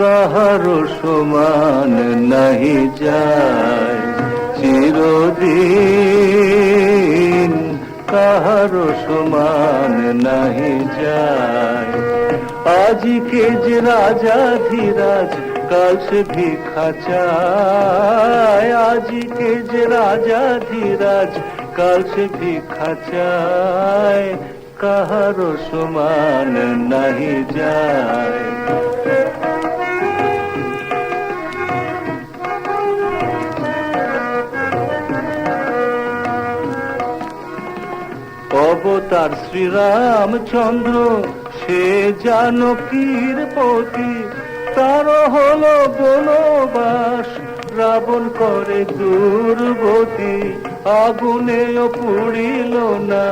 কাহারো সমান নাহি যায় চিরদিন, কাহারো সমান নাহি যায়। আজকে যে রাজাধিরাজ কাল সে ভিক্ষা চায়, আজকে যে রাজাধিরাজ কাল সে ভিক্ষা চায়, কাহারো সমান নাহি যায়। অবতার শ্রীরামচন্দ্র সে জানকীর পতি, তার হলো বনবাস রাবণ করে দুর্গতি। আগুনেও পুড়িল না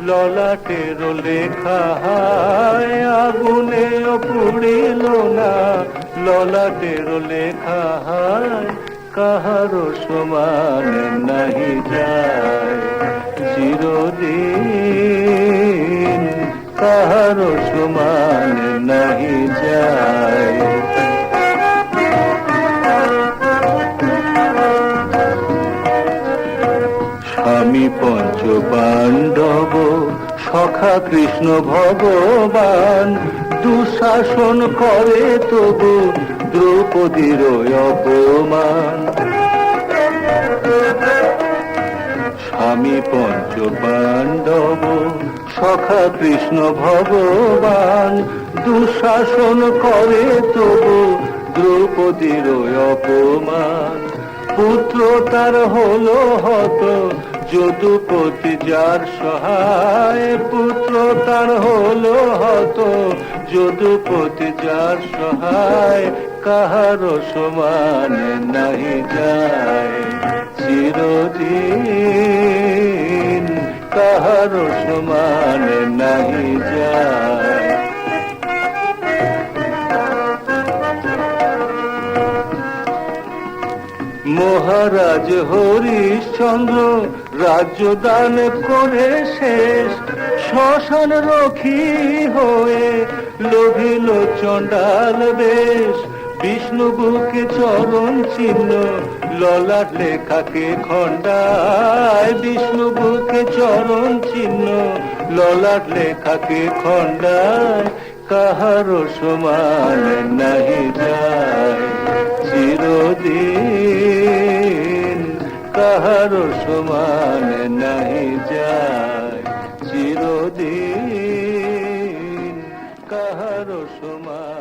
ললাটের লেখা হায়, আগুনেও পুড়িল না ললাটের লেখা হায়, কাহারো সমান নাহি যায় চিরদিন, কাহারো সমান নাহি যায়। স্বামী পঞ্চ পাণ্ডব সখা কৃষ্ণ ভগবান, দুঃশাসন করে তবু দ্রৌপদীর অপমান। স্বামী পঞ্চ পাণ্ডব সখা কৃষ্ণ ভগবান, দুঃশাসন করে তবু দ্রৌপদীর অপমান। পুত্র তার হলো হত যদুপতি যার সহায়, পুত্র তার হলো হত যদুপতি যার সহায়, কাহারো সমান নাহি যায় চিরদিন, কাহারো সমান নাহি যায়। মহারাজ হরিশ্চন্দ্র রাজ্য দান করে শেষ, শ্মশান রক্ষী হয়ে লোভিল চণ্ডাল বেশ। বিষ্ণু বুকে চরণ চিহ্ন ললাট লেখাকে খণ্ডায়, বিষ্ণু বুকে চরণ চিহ্ন ললাট লেখাকে খণ্ডায়, কাহারো সমান নাহি যায় চিরদিন, কাহারো সমান নাহি যায় চিরদিন, কাহারো সমান